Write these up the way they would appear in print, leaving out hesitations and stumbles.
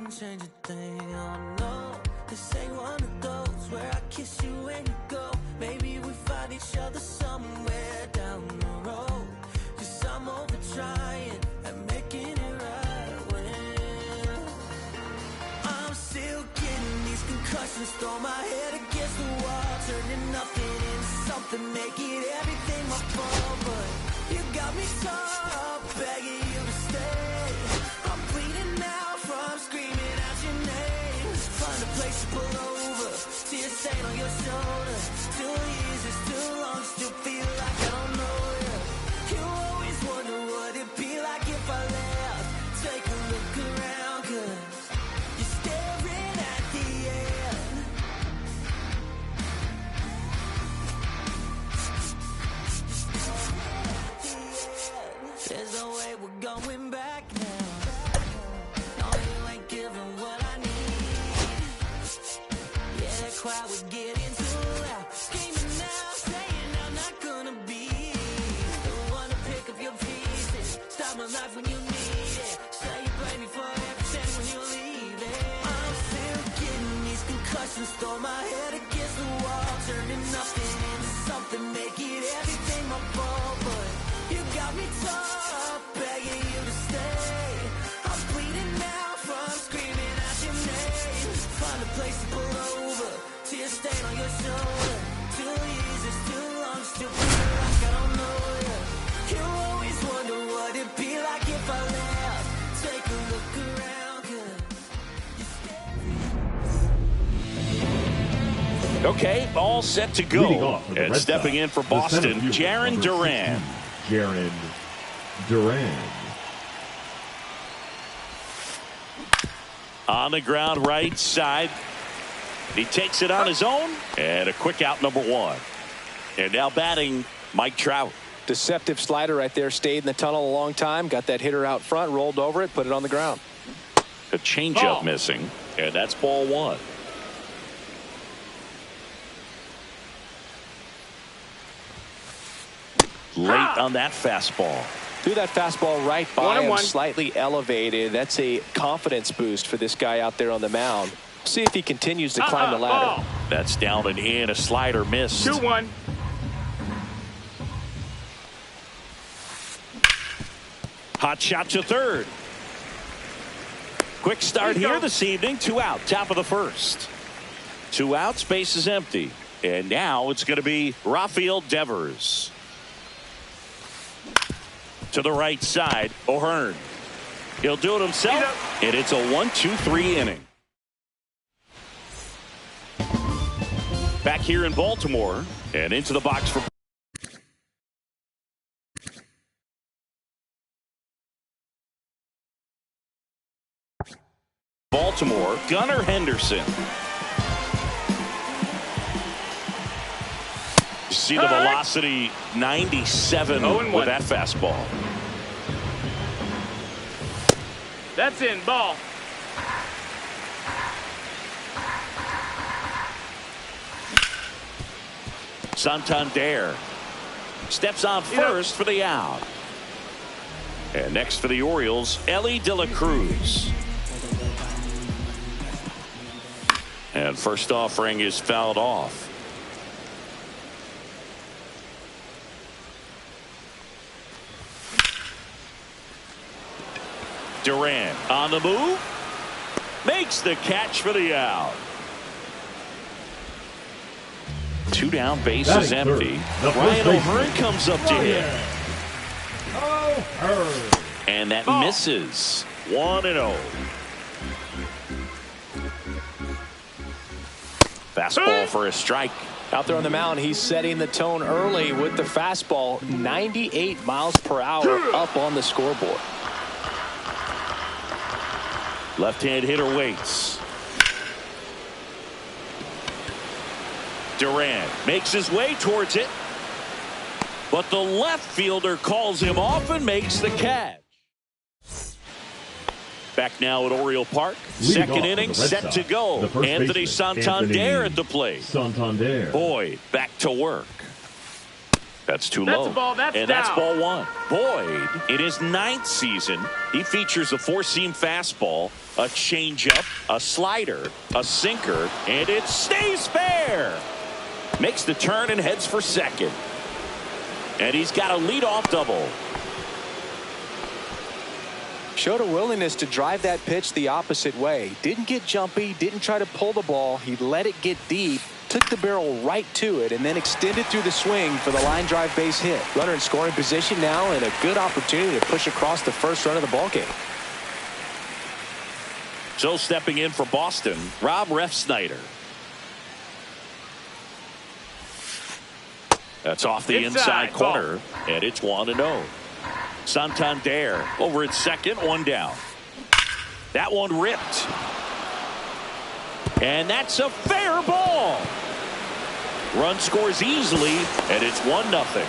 wouldn't change a thing. Oh no, this ain't one of those where I kiss you when you go. Maybe we find each other somewhere down the road. Cause I'm over trying and making it right when I'm still getting these concussions. Throw my head against the wall, turning nothing into something, making everything my fault. But you got me torn up, begging you to stay. I'm bleeding now from screaming out your name. Find a place to pull over, tears stain on your shoulder. 2 years is too long, still feel like I don't know you. You always wonder what it'd be like if I left. Take a look around, cause you're staring at the end. There's no way we're going back now. No, you ain't giving what I need. Yeah, that crowd was getting too loud. Screaming now, saying I'm not gonna be the one to pick up your pieces. Stop my life when you need it. Say you blame me for everything when you leave it. I'm still getting these concussions. Throw my head against the wall, turning nothing into something, making everything my fault. But you got me torn up, begging you to stay. I'm bleeding now from screaming out your name. Find a place to pull over, tears stain on your shoulder. 2 years is too long, still feel like I don't know you. You always wonder what it'd be like if I left. Take a look around, cause you're Okay, all set to go. And stepping in for Boston, Jarren Duran. Jarren Duran. On the ground right side. He takes it on his own. And a quick out, number 1. And now batting, Mike Trout. Deceptive slider right there. Stayed in the tunnel a long time. Got that hitter out front. Rolled over it. Put it on the ground. A changeup missing. And that's ball 1. Late on that fastball. Threw that fastball right by him, slightly elevated. That's a confidence boost for this guy out there on the mound. See if he continues to climb the ladder. That's down and in. A slider missed. 2-1. Hot shot to third. Quick start here this evening. 2 out. Top of the first. 2 outs. Base is empty. And now it's going to be Rafael Devers. To the right side, O'Hearn. He'll do it himself, and it's a 1-2-3 inning. Back here in Baltimore, and into the box for Baltimore, Gunnar Henderson. You see the velocity, 97 with that fastball. That's in, ball. Santander steps on first for the out. And next for the Orioles, Elly De La Cruz. And first offering is fouled off. Duran on the move. Makes the catch for the out. 2 down, base is empty. Ryan O'Hearn comes up to hit. And that misses. 1-0. Fastball for a strike. Out there on the mound, he's setting the tone early with the fastball. 98 miles per hour up on the scoreboard. Left-hand hitter waits. Duran makes his way towards it. But the left fielder calls him off and makes the catch. Back now at Oriole Park. Second inning set to go. Anthony Santander at the plate. Boyd back to work. That's too low. That's ball 1. Boyd, in his 9th season, he features a 4-seam fastball, A changeup, a slider, a sinker, and it stays fair. Makes the turn and heads for second. And he's got a leadoff double. Showed a willingness to drive that pitch the opposite way. Didn't get jumpy, didn't try to pull the ball. He let it get deep, took the barrel right to it, and then extended through the swing for the line drive base hit. Runner in scoring position now, and a good opportunity to push across the first run of the ballgame. So stepping in for Boston, Rob Refsnyder. That's off the inside corner, and it's 1-0. Santander over at second, one down. That one ripped. And that's a fair ball. Run scores easily, and it's 1-0.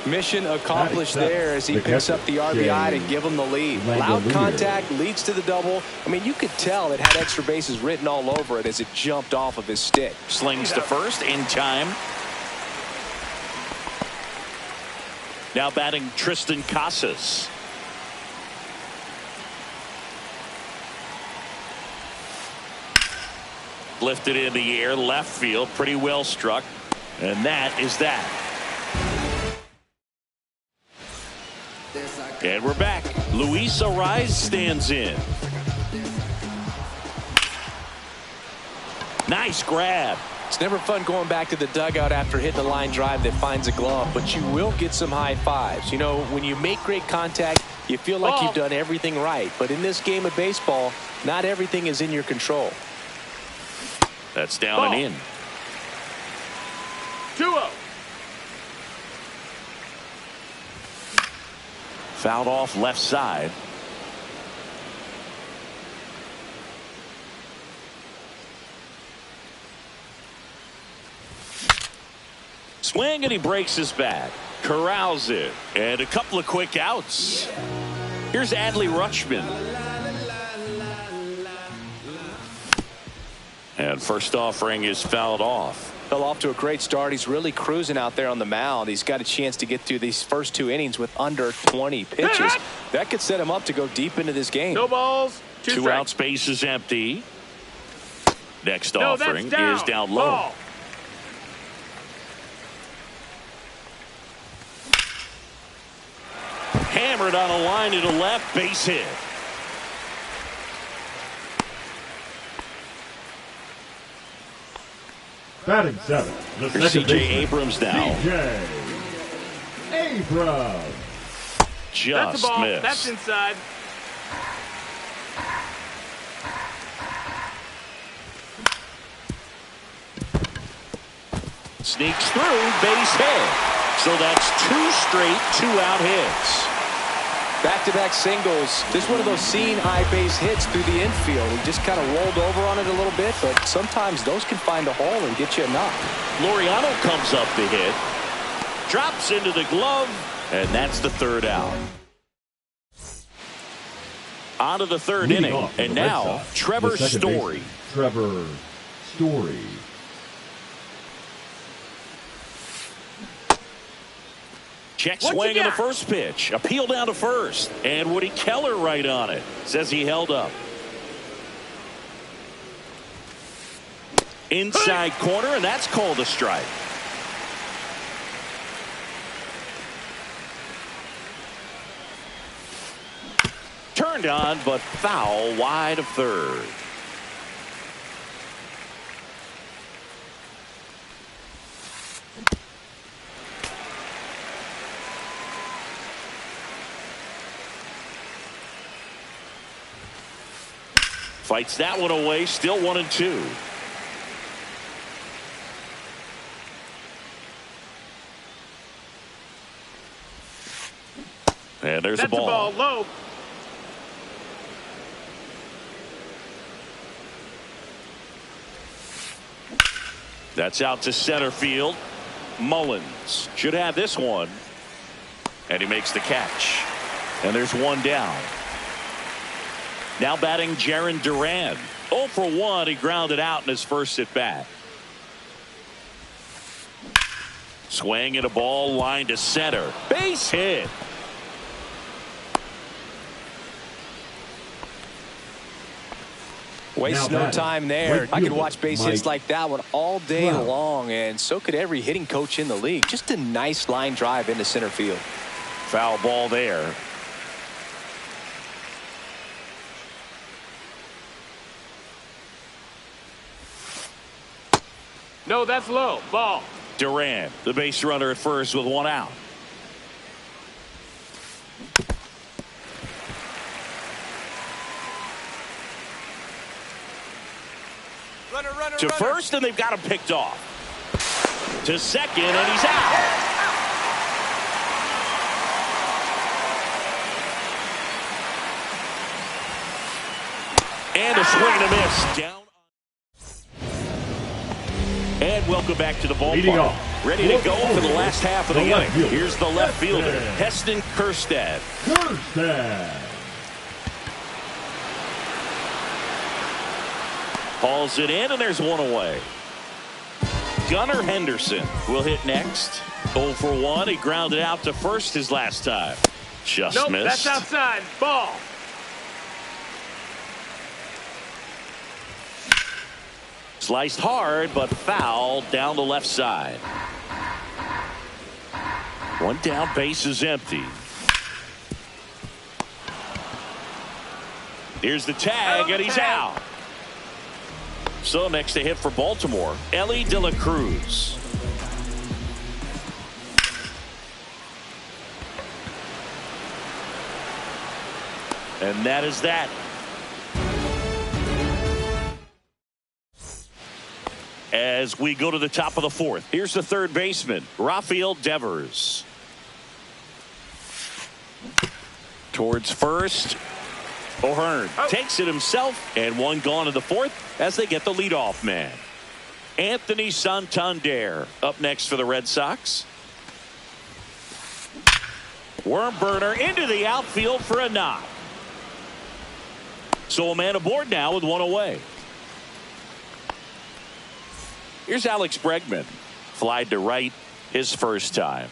Mission accomplished there as he picks up the RBI to give him the lead. Loud contact leads to the double. I mean, you could tell it had extra bases written all over it as it jumped off of his stick. Slings to first in time. Now batting Tristan Casas. Lifted in the air, left field, pretty well struck. And that is that. And we're back. Luis Arraez stands in. Nice grab. It's never fun going back to the dugout after hitting a line drive that finds a glove, but you will get some high fives. You know, when you make great contact, you feel like you've done everything right. But in this game of baseball, not everything is in your control. That's down and in. 2-0. Fouled off left side. Swing, and he breaks his bat. Corrals it. And a couple of quick outs. Here's Adley Rutschman. And first offering is fouled off. Fell off to a great start. He's really cruising out there on the mound. He's got a chance to get through these first 2 innings with under 20 pitches. That could set him up to go deep into this game. No balls, 2 Two strikes. out, space is empty. Next offering is down low. Ball. Hammered on a line to the left, base hit. Batting 7. The second C.J. baseman, Abrams now. C.J. Abrams. Just That's a ball. missed. That's inside. Sneaks through, base hit. So that's 2 straight 2-out hits. Back-to-back singles. Just one of those seeing high base hits through the infield. He just kind of rolled over on it a little bit, but sometimes those can find a hole and get you a knock. Laureano comes up to hit. Drops into the glove, and that's the 3rd out. On to the 3rd Leading inning, off and the Red now Sox, Trevor the second Story. baseman, Trevor Story. Check swing in the first pitch. Appeal down to first. And Woody Keller right on it. Says he held up. Inside corner, and that's called a strike. Turned on, but foul wide of third. Fights that one away, still 1-2. And there's a ball. That's a ball low. That's out to center field. Mullins should have this one. And he makes the catch. And there's one down. Now batting Jarren Duran. 0 for 1. He grounded out in his first at bat. Swing and a ball line to center. Base hit. Waste Now no batting, time there. right I could fielder, watch base hits Mike like that one all day Trout. long, and so could every hitting coach in the league. Just a nice line drive into center field. Foul ball there. No, that's low. Ball. Duran, the base runner at first with one out. To first, and they've got him picked off. To second, and he's out. And a swing and a miss. Down. And welcome back to the Leading ballpark. off. Ready to go for the last half of the The inning. left fielder, Here's the left fielder, Heston. Heston Kjerstad. Kjerstad. Hauls it in, and there's one away. Gunnar Henderson will hit next. 0 for 1. He grounded out to first his last time. Just Nope, missed. that's outside. Ball. Sliced hard, but foul down the left side. One down, base is empty. Here's the tag, and he's out. So next to hit for Baltimore, Elly De La Cruz. And that is that. As we go to the top of the fourth, here's the third baseman, Rafael Devers. Towards first. O'Hearn takes it himself, and one gone in the fourth as they get the leadoff man. Anthony Santander up next for the Red Sox. Worm burner into the outfield for a knock. So a man aboard now with one away. Here's Alex Bregman. Flied to right his first time.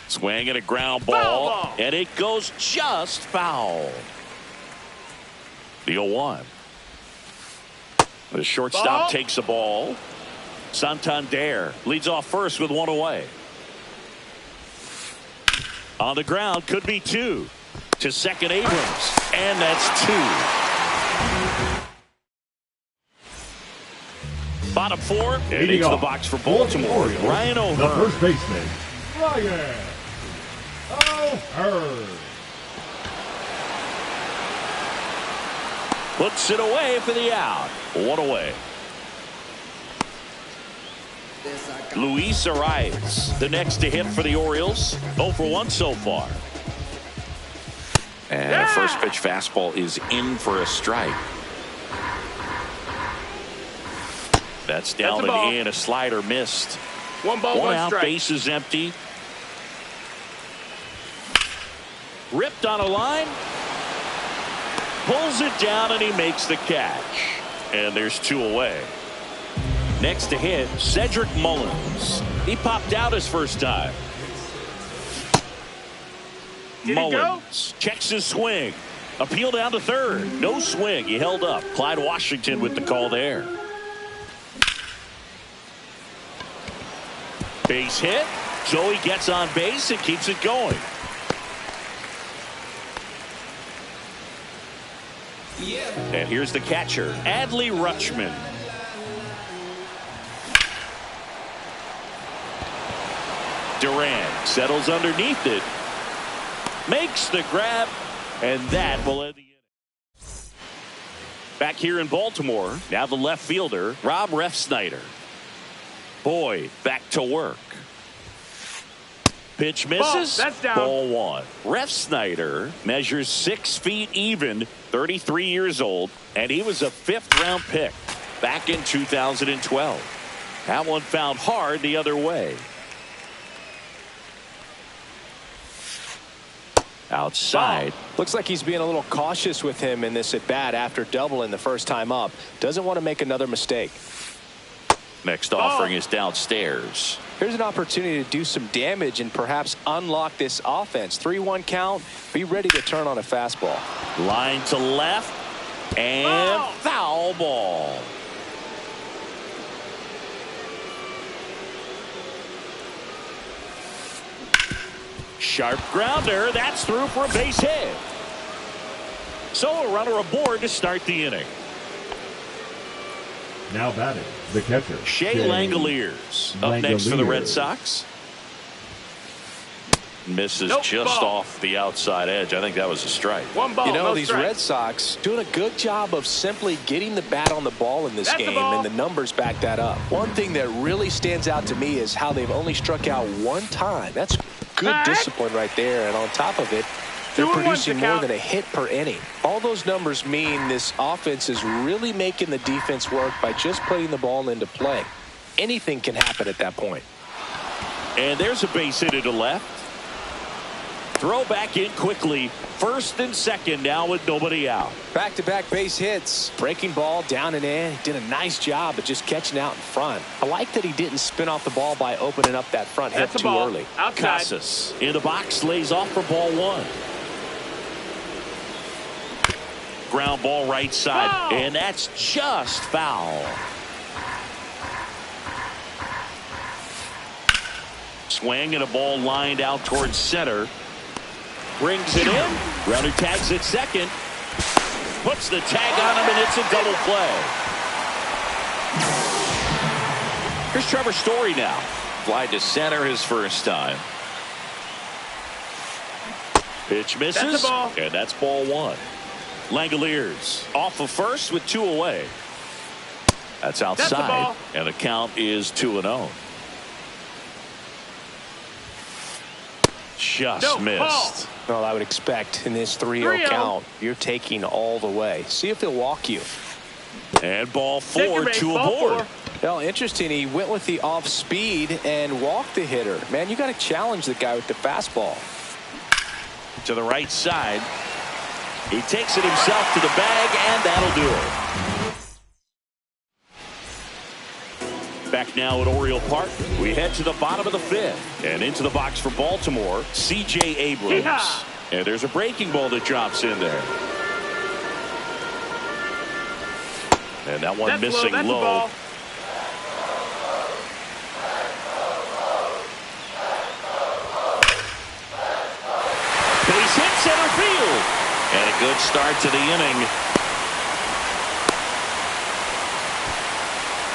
Swing and a ground ball, and it goes just foul. The 0-1. The shortstop takes the ball. Santander leads off first with one away. On the ground, could be two. To second, Abrams, and that's two. Bottom four, and Leading into the off, box for Baltimore, Orioles, Ryan the O'Hearn. first baseman, Ryan O'Hearn. Puts it away for the out. One away. Luis Arias, the next to hit for the Orioles. 0 for 1 so far. And a first pitch fastball is in for a strike. That's down That's a ball. and in. A slider missed. One ball, One one out, strike. base is empty. Ripped on a line. Pulls it down, and he makes the catch. And there's two away. Next to hit, Cedric Mullins. He popped out his first time. Did he go? Mullins checks his swing. Appeal down to third. No swing. He held up. Clyde Washington with the call there. Base hit. Joey gets on base and keeps it going. And here's the catcher, Adley Rutschman. Duran settles underneath it. Makes the grab, and that will end the inning. Back here in Baltimore, now the left fielder, Rob Refsnyder. Boyd back to work. Pitch misses. That's down. Ball one. Refsnyder measures 6 feet even, 33 years old, and he was a 5th-round pick back in 2012. That one found hard the other way. Outside. Looks like he's being a little cautious with him in this at bat after doubling the first time up. Doesn't want to make another mistake. Next offering is downstairs. Here's an opportunity to do some damage and perhaps unlock this offense. 3-1 count. Be ready to turn on a fastball. Line to left. And foul ball. Sharp grounder. That's through for a base hit. So a runner aboard to start the inning. Now batting, the catcher. Shea Langoliers up next for the Red Sox. Misses just off the outside edge. I think that was a strike. One ball, You know, no these strike. Red Sox doing a good job of simply getting the bat on the ball in this That's the game, ball. and the numbers back that up. One thing that really stands out to me is how they've only struck out one time. That's good discipline right there, and on top of it, they're 2-1 to producing more count. than a hit per inning. All those numbers mean this offense is really making the defense work by just putting the ball into play. Anything can happen at that point. And there's a base hit to left. Throw back in quickly. First and second now with nobody out. Back-to-back base hits. Breaking ball down and in. He did a nice job of just catching out in front. I like that he didn't spin off the ball by opening up that front hip That's a too ball. early. Outside. Casas in the box, lays off for ball one. Ground ball right side. Foul. And that's just foul. Swing and a ball lined out towards center. Brings it in. Runner tags at second. Puts the tag on him, and it's a double play. Here's Trevor Story now. Fly to center his first time. Pitch misses. That's a ball. And that's ball one. Langoliers off of first with 2 away. That's outside. ball. And the count is 2-0. Just missed. Ball. Well, I would expect in this 3-0 3-0. count, you're taking all the way. See if he'll walk you. And ball Take your four, base, 2 ball aboard. 4. Well, interesting. He went with the off speed and walked the hitter. Man, you got to challenge the guy with the fastball. To the right side. He takes it himself to the bag, and that'll do it. Back now at Oriole Park. We head to the bottom of the 5th. And into the box for Baltimore, C.J. Abrams. Yeehaw. And there's a breaking ball that drops in there. And that one That's missing That's low. a ball. Base hit center field. And a good start to the inning.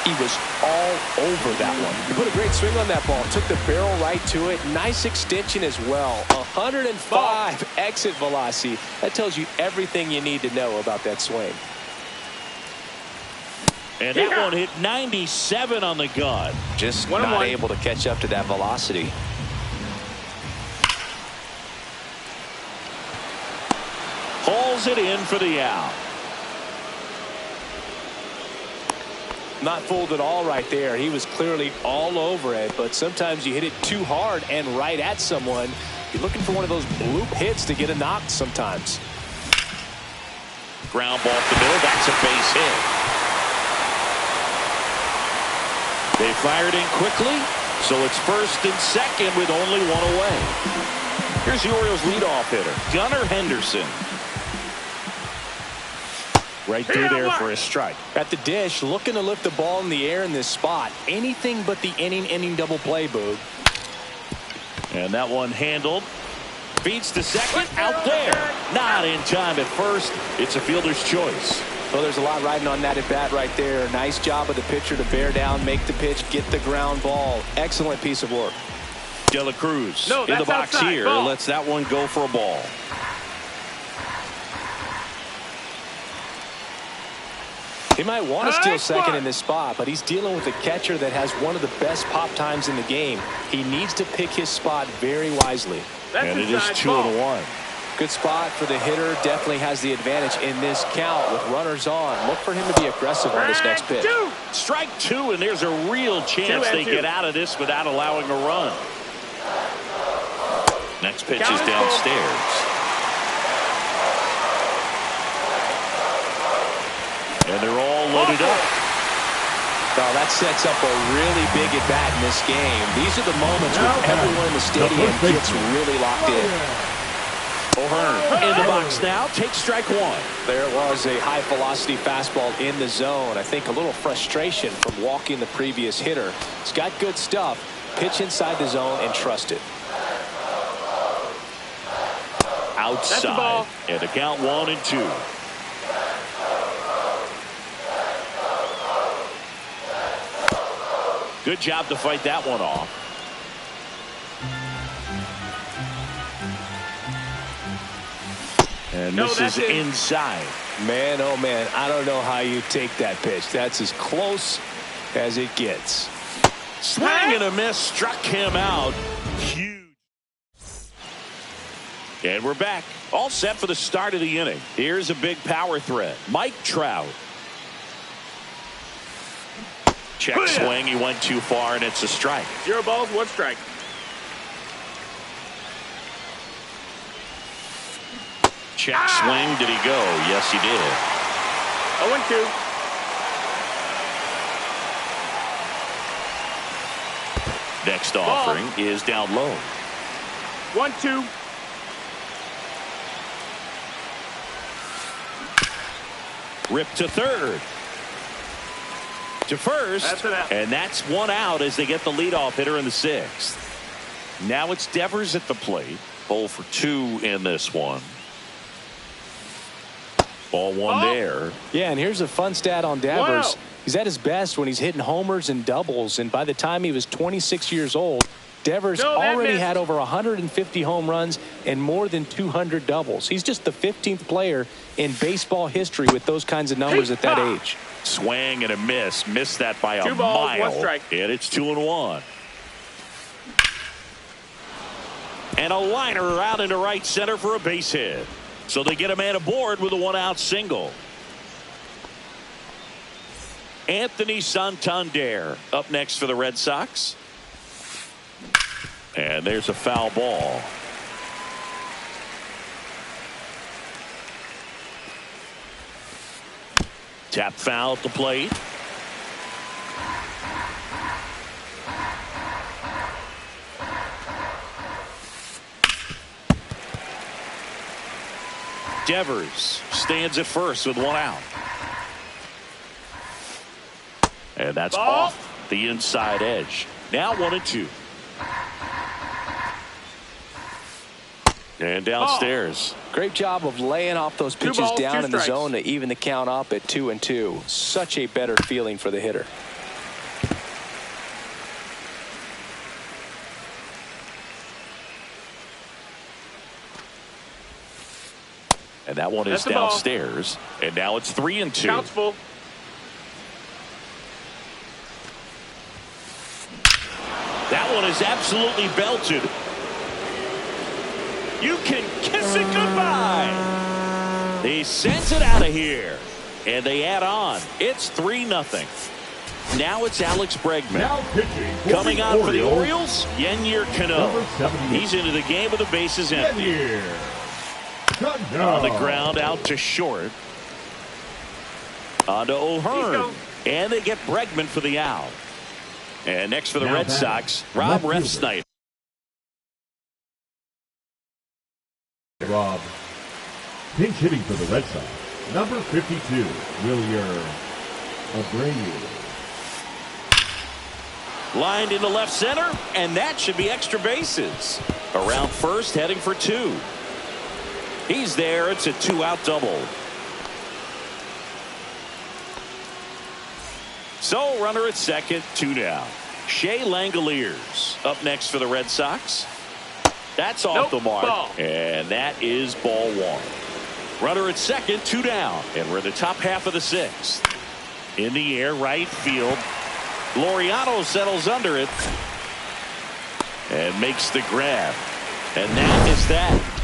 He was all over that one. He put a great swing on that ball. Took the barrel right to it. Nice extension as well. 105 exit velocity. That tells you everything you need to know about that swing. And that one hit 97 on the gun. Just 1-1. not able to catch up to that velocity. Hauls it in for the out. Not fooled at all right there. He was clearly all over it, but sometimes you hit it too hard and right at someone. You're looking for one of those bloop hits to get a knock sometimes. Ground ball up the middle. That's a base hit. They fired in quickly, so it's first and second with only 1 away. Here's the Orioles leadoff hitter, Gunnar Henderson. Right through there for a strike. At the dish, looking to lift the ball in the air in this spot. Anything but the inning double play, Boog. And that one handled. Feeds to second. Out there. Not in time at first. It's a fielder's choice. Well, there's a lot riding on that at bat right there. Nice job of the pitcher to bear down, make the pitch, get the ground ball. Excellent piece of work. De La Cruz No, in the that's box outside. here. Ball. Lets that one go for a ball. He might want to steal second in this spot, but he's dealing with a catcher that has one of the best pop times in the game. He needs to pick his spot very wisely. That's And it is inside 2-1. Good spot for the hitter. Definitely has the advantage in this count with runners on. Look for him to be aggressive on this next pitch. Strike 2, and there's a real chance 2-2. they get out of this without allowing a run. Next pitch Count is is downstairs. And they're all loaded up. Well, that sets up a really big at bat in this game. These are the moments when everyone in the stadium gets really locked in. O'Hearn in the box now. Takes strike one. There was a high-velocity fastball in the zone. I think a little frustration from walking the previous hitter. He's got good stuff. Pitch inside the zone and trust it. Outside. And the count 1-2. Good job to fight that one off. And this is inside. Man, oh man, I don't know how you take that pitch. That's as close as it gets. Swing and a miss, struck him out. Huge. And we're back. All set for the start of the inning. Here's a big power threat. Mike Trout. Check swing. He went too far, and it's a strike. 0 balls, 1 strike. Check swing. Did he go? Yes, he did. 0-2. Next offering is down low. 1-2. Rip to third. To first. That's an out. And that's 1 out as they get the leadoff hitter in the 6th. Now it's Devers at the plate. 0 for 2 in this one. Ball 1 there. Yeah, and here's a fun stat on Devers. Wow. He's at his best when he's hitting homers and doubles, and by the time he was 26 years old, Devers already had over 150 home runs and more than 200 doubles. He's just the 15th player in baseball history with those kinds of numbers at that age. Swing and a miss. Missed that by a 2 balls, mile. 1 strike. And it's 2-1. And a liner out into right center for a base hit. So they get a man aboard with a 1-out single. Anthony Santander up next for the Red Sox. And there's a foul ball. Tap foul at the plate. Devers stands at first with 1 out. And that's off the inside edge. Now 1-2. And downstairs. Great job of laying off those pitches 2 balls, down 2 in the strikes. zone to even the count up at 2-2. Such a better feeling for the hitter. And that one is downstairs. And now it's 3-2. Counts full. That one is absolutely belted. You can kiss it goodbye. He sends it out of here. And they add on. It's 3-0. Now it's Alex Bregman. Now pitching for Coming the on for the Orioles, Orioles, Yennier Cano. Number 78. He's into the game with the bases empty. Yennier Cano. On the ground out to short. On to O'Hearn. And they get Bregman for the out. And next for the Now Red batting, Sox, Rob left Refsnyder. Rob. Pinch hitting for the Red Sox. Number 52, Wilyer Abreu. Lined into left center, and that should be extra bases. Around first, heading for 2. He's there. It's a 2-out double. So, runner at second, 2 down. Shea Langoliers up next for the Red Sox. That's off the mark. Ball. And that is ball 1. Runner at second, 2 down. And we're in the top half of the 6th. In the air, right field. Laureano settles under it. And makes the grab. And that is that.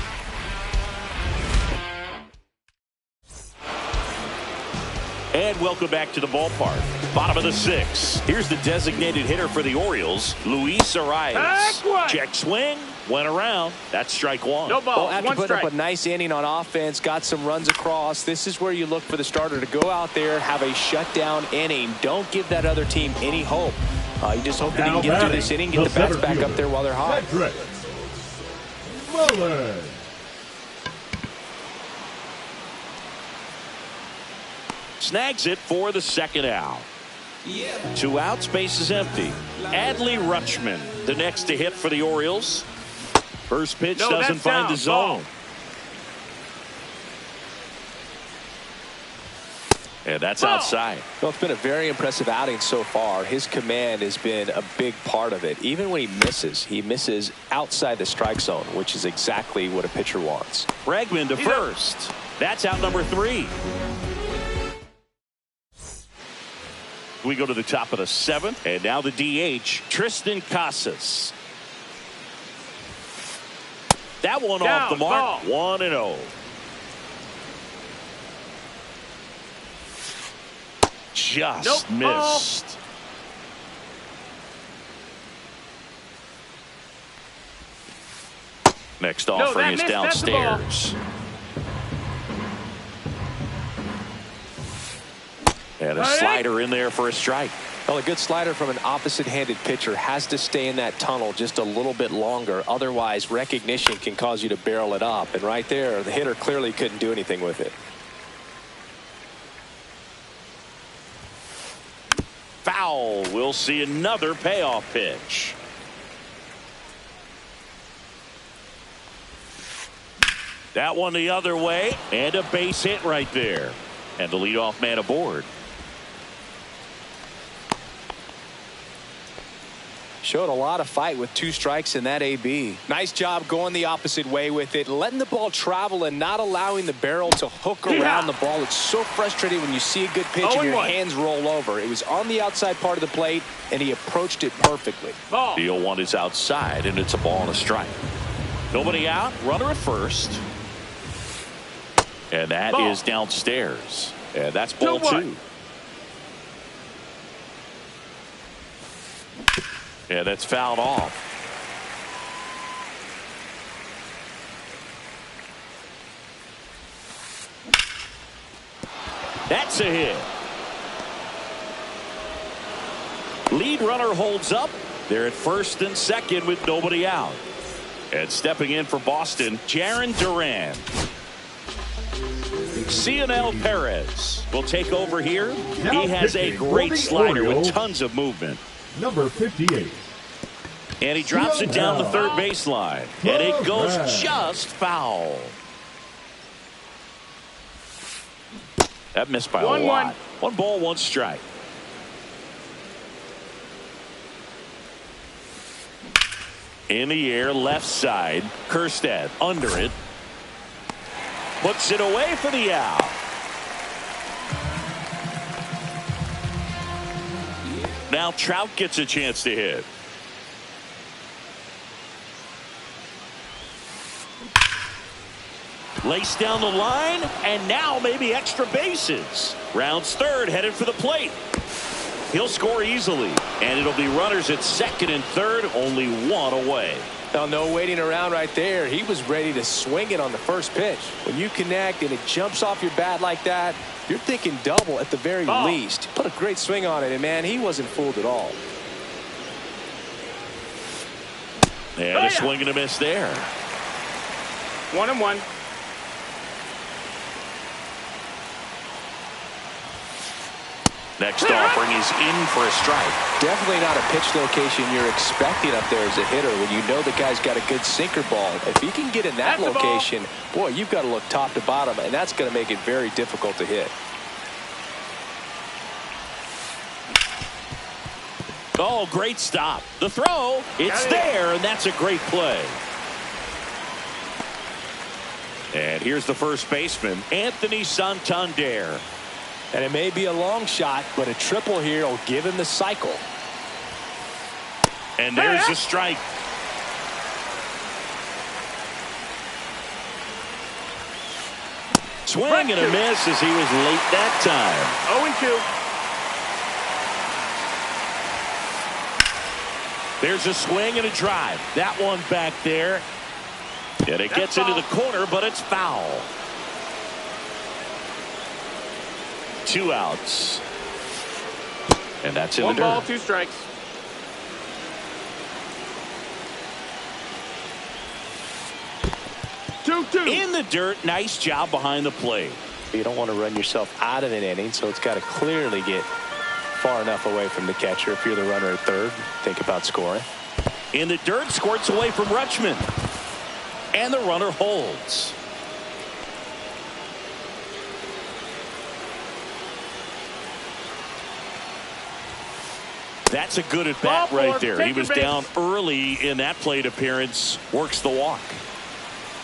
And welcome back to the ballpark. Bottom of the 6th. Here's the designated hitter for the Orioles, Luis Arias. Check swing. Went around. That's strike 1. No ball. Well, after 1 putting strike. up a nice inning on offense, got some runs across, this is where you look for the starter to go out there, have a shutdown inning. Don't give that other team any hope. You just hope that he can get through this inning, get the bats back up there while they're hot. Cedric Mullins. Snags it for the second out. 2 outs, base is empty. Adley Rutschman, the next to hit for the Orioles. First pitch doesn't find the zone. And that's outside. Well, it's been a very impressive outing so far. His command has been a big part of it. Even when he misses outside the strike zone, which is exactly what a pitcher wants. Bregman to first. That's out number 3. We go to the top of the 7th, and now the DH, Triston Casas. That one off the mark, 1-0. Just missed. Next offering is downstairs. And a slider in there for a strike. Well, a good slider from an opposite-handed pitcher has to stay in that tunnel just a little bit longer. Otherwise, recognition can cause you to barrel it up. And right there, the hitter clearly couldn't do anything with it. Foul. We'll see another payoff pitch. That one the other way, and a base hit right there. And the leadoff man aboard. Showed a lot of fight with 2 strikes in that AB. Nice job going the opposite way with it, letting the ball travel and not allowing the barrel to hook around the ball. It's so frustrating when you see a good pitch and your hands roll over. It was on the outside part of the plate, and he approached it perfectly. The 0-1 is outside, and it's a ball and a strike. Nobody out, runner at first. And that is downstairs. And that's ball 2. Yeah, that's fouled off. That's a hit. Lead runner holds up. They're at first and second with nobody out. And stepping in for Boston, Jarren Duran. Cionel Perez will take over here. Now he has a great slider with tons of movement. Number 58. And he drops it down the third baseline. And it goes just foul. That missed by a lot. 1 ball, 1 strike. In the air, left side. Kjerstad under it. Puts it away for the out. Now Trout gets a chance to hit. Laced down the line, and now maybe extra bases. Rounds third, headed for the plate. He'll score easily, and it'll be runners at second and third, only 1 away. Now, no waiting around right there. He was ready to swing it on the first pitch. When you connect and it jumps off your bat like that, you're thinking double at the very least. Put a great swing on it, and man, he wasn't fooled at all. And a swing and a miss there. 1-1. Next offering is in for a strike. Definitely not a pitch location you're expecting up there as a hitter when you know the guy's got a good sinker ball. If he can get in that location, boy, you've got to look top to bottom, and that's going to make it very difficult to hit. Oh, great stop. The throw, it's there, and that's a great play. And here's the first baseman, Anthony Santander. And it may be a long shot, but a triple here will give him the cycle. And there's the strike. Swing and a miss as he was late that time. 0-2. There's a swing and a drive. That one back there. And it gets into the corner, but it's foul. 2 outs. And that's in the dirt. 1 ball, 2 strikes. In the dirt. Nice job behind the plate. You don't want to run yourself out of an inning, so it's got to clearly get far enough away from the catcher. If you're the runner at third, think about scoring. In the dirt, squirts away from Rutschman. And the runner holds. That's a good at bat right there. He was down early in that plate appearance. Works the walk.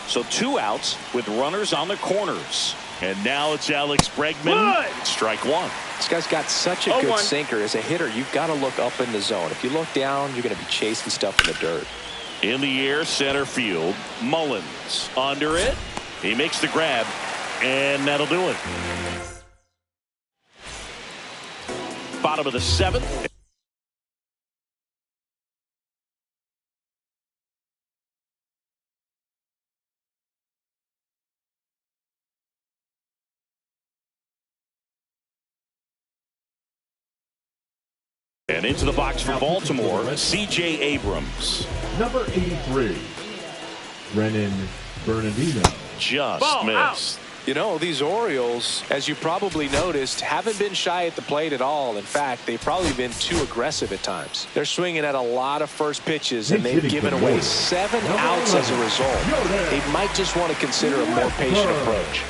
So 2 outs with runners on the corners. And now it's Alex Bregman. Strike 1. This guy's got such a good sinker. As a hitter, you've got to look up in the zone. If you look down, you're going to be chasing stuff in the dirt. In the air, center field. Mullins under it. He makes the grab, and that'll do it. Bottom of the 7th. And into the box for Baltimore, C.J. Abrams. Number 83, Brennan Bernardino. Just missed. You know, these Orioles, as you probably noticed, haven't been shy at the plate at all. In fact, they've probably been too aggressive at times. They're swinging at a lot of first pitches, and they've given away 7 outs as a result. They might just want to consider a more patient approach.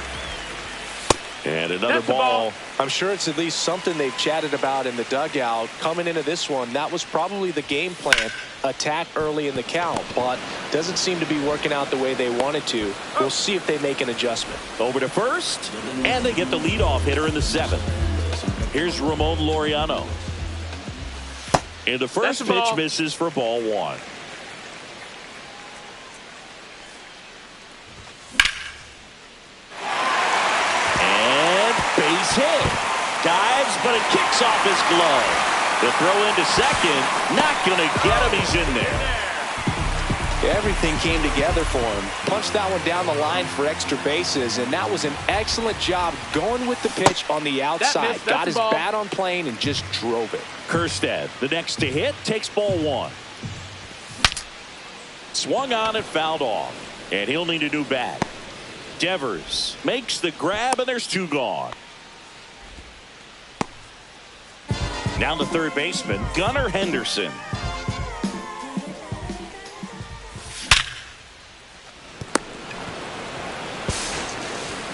And another ball. I'm sure it's at least something they've chatted about in the dugout. Coming into this one, that was probably the game plan. Attack early in the count, but doesn't seem to be working out the way they wanted to. We'll see if they make an adjustment. Over to first, and they get the leadoff hitter in the 7th. Here's Ramon Laureano. And the first pitch misses for ball 1. Base hit. Dives, but it kicks off his glove. The throw into second. Not going to get him. He's in there. Everything came together for him. Punched that one down the line for extra bases, and that was an excellent job going with the pitch on the outside. Got his bat on plane and just drove it. Kjerstad, the next to hit, takes ball 1. Swung on and fouled off. And he'll need a new bat. Devers makes the grab, and there's 2 gone. Now the third baseman, Gunnar Henderson.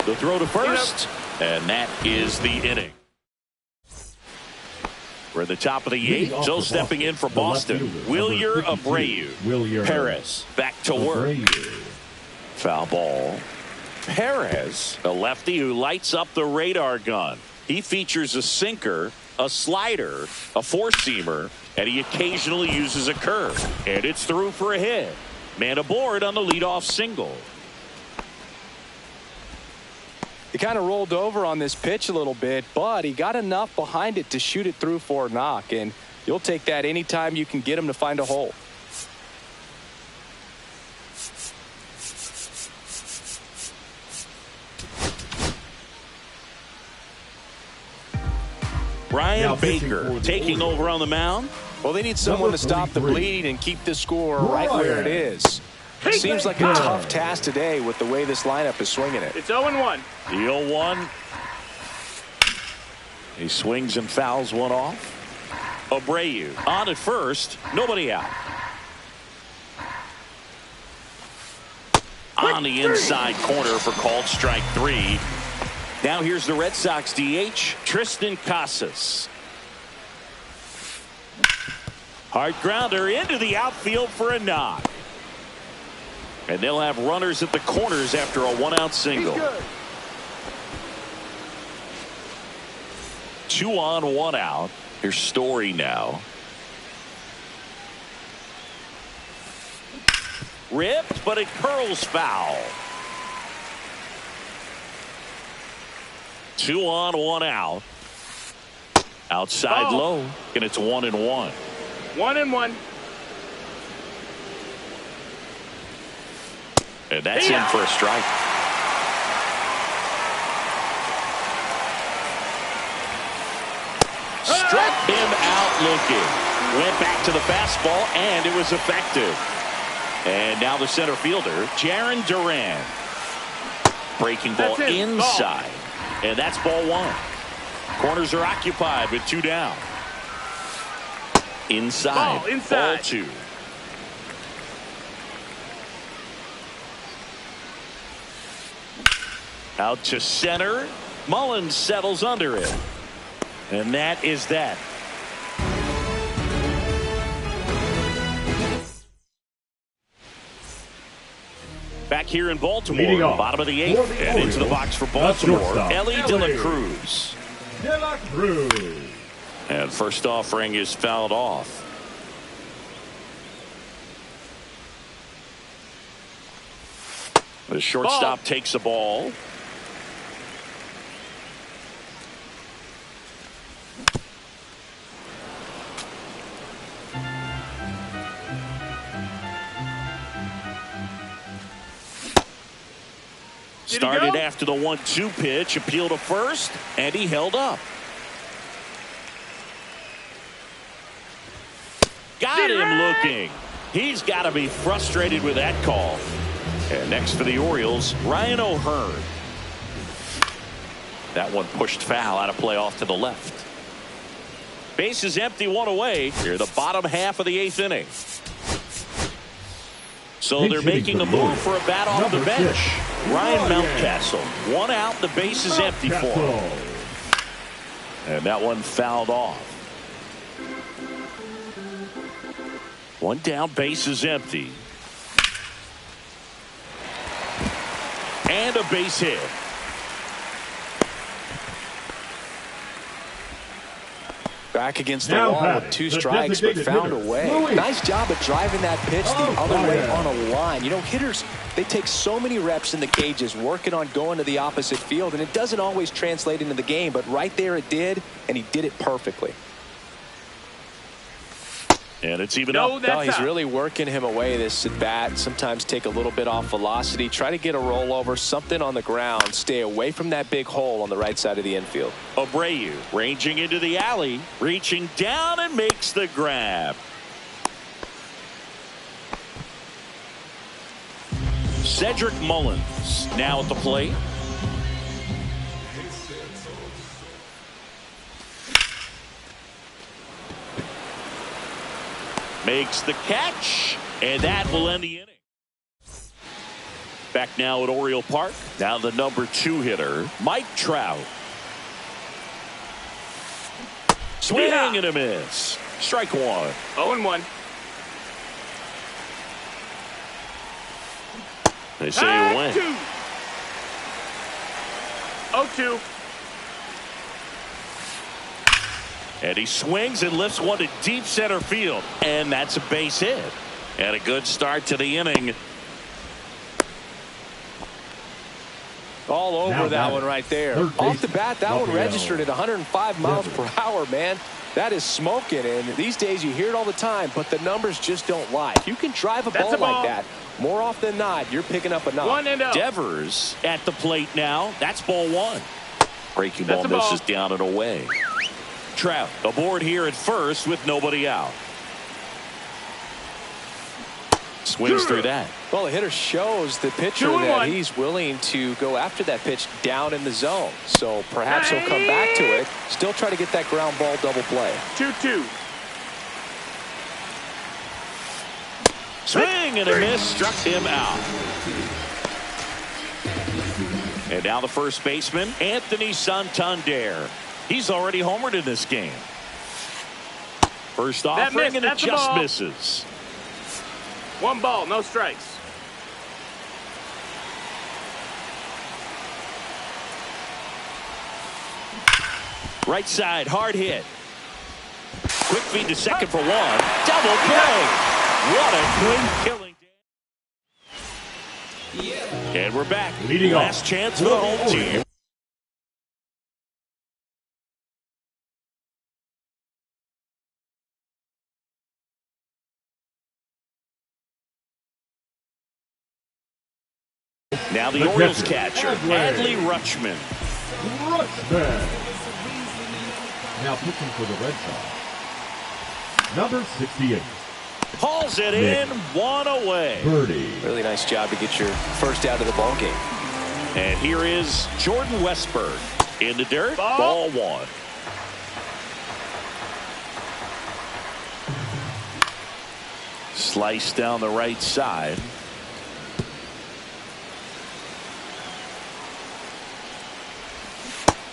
The throw to first, and that is the inning. We're at the top of the 8th. So stepping in for Boston, Wilyer Abreu. Perez back to work. Foul ball. Perez, a lefty who lights up the radar gun. He features a sinker, a slider, a four-seamer, and he occasionally uses a curve. And it's through for a hit. Man aboard on the leadoff single. He kind of rolled over on this pitch a little bit, but he got enough behind it to shoot it through for a knock. And you'll take that anytime you can get him to find a hole. Brian Baker taking over on the mound. Well, they need someone to stop the bleeding and keep the score right where it is. Seems like a tough task today with the way this lineup is swinging it. It's 0-1. The 0-1. He swings and fouls one off. Abreu on at first. Nobody out. On the inside corner for called strike 3. Now here's the Red Sox DH, Tristan Casas. Hard grounder into the outfield for a knock. And they'll have runners at the corners after a 1-out single. 2 on, 1 out. Here's Story now. Ripped, but it curls foul. 2 on, 1 out. Outside low, and it's 1-1. 1-1. And that's in for a strike. Struck him out looking. Went back to the fastball, and it was effective. And now the center fielder, Jarren Duran. Breaking ball inside. And that's ball one. Corners are occupied with 2 down. Inside. Ball 2. Out to center. Mullins settles under it. And that is that. Back here in Baltimore, bottom of the 8th, and into the box for Baltimore, Elly De La Cruz. And first offering is fouled off. The shortstop takes the ball. Started after the 1-2 pitch, appealed to first, and he held up. Got him looking. He's got to be frustrated with that call. And next for the Orioles, Ryan O'Hearn. That one pushed foul, out of play off to the left. Base is empty, 1 away. Here, the bottom half of the 8th inning. So they're making a move for a bat off the bench. Ryan Mountcastle, 1 out, the base is empty for him. And that one fouled off. 1 down, base is empty. And a base hit. Back against the wall with 2 strikes, but found a way. Nice job of driving that pitch the other way on a line. You know, hitters, they take so many reps in the cages working on going to the opposite field, and it doesn't always translate into the game, but right there it did, and he did it perfectly. And it's even up. No, he's really working him away, this at bat. Sometimes take a little bit off velocity, try to get a rollover, something on the ground. Stay away from that big hole on the right side of the infield. Abreu ranging into the alley, reaching down and makes the grab. Cedric Mullins now at the plate. Makes the catch, and that will end the inning. Back now at Oriole Park. Now the number 2 hitter, Mike Trout. Swing and a miss. Strike 1. 0-1. They say you win. 0-2. And he swings and lifts one to deep center field. And that's a base hit. And a good start to the inning. All over that one right there. Off the bat, that one registered at 105 miles per hour, man. That is smoking. And these days you hear it all the time, but the numbers just don't lie. If you can drive a ball like that, more often than not, you're picking up a knock. 1-0. Devers at the plate now. That's ball 1. Breaking ball misses down and away. Trout aboard here at first with nobody out. Swings through that. Well, the hitter shows the pitcher that he's willing to go after that pitch down in the zone. So perhaps he'll come back to it. Still try to get that ground ball double play. 2-2. Swing and a miss. Struck him out. And now the first baseman, Anthony Santander. He's already homered in this game. First offering, and it just misses. 1 ball, no strikes. Right side, hard hit. Quick feed to second for 1. Double play. What a clean killing. And we're back. Last chance for the home team. Now the Orioles catcher, Adley Rutschman. Now pitching for the Red Sox, number 68. Hauls it in, 1 away. Birdie. Really nice job to get your first out of the ball game. And here is Jordan Westburg. In the dirt, Ball. ball one. Slice down the right side.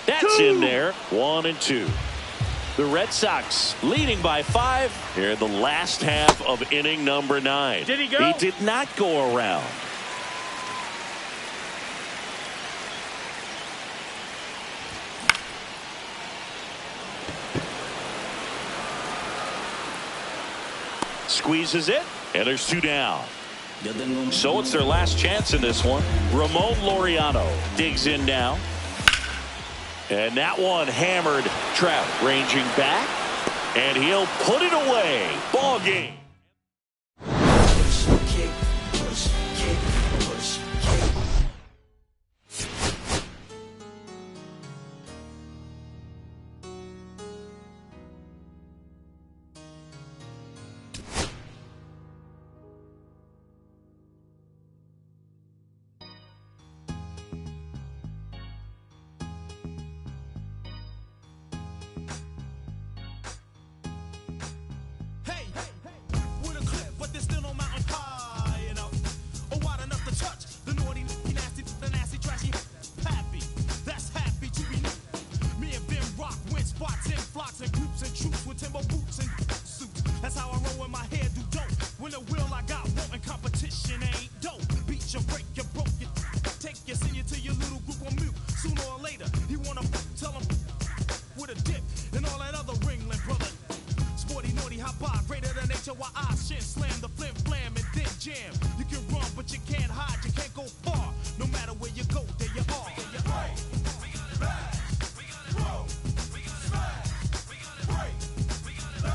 That's in there. 1-2. The Red Sox leading by 5 here in the last half of inning number 9. Did he go? He did not go around. Squeezes it, and there's 2 down. So it's their last chance in this one. Ramon Laureano digs in now. And that one hammered. Trout ranging back, and he'll put it away. Ball game. Push, kick, push, kick, push, kick. With a clip, but there's still no mountain high enough or wide enough to touch the naughty, nasty, the nasty, trashy, happy. That's happy to be new. Me and Ben Rock went spots in flocks and groups and troops with timber boots and suits. That's how I roll when my hair do dope. When the will I got wanting competition ain't dope. Beat you, break you, broke you, take you, send you to your little group on mute. Sooner or later, he wanna tell him with a dip and all that other Ringling brother. Sporty, naughty, hot bar, greater than HOI, shin slam, the flim flam, and then jam.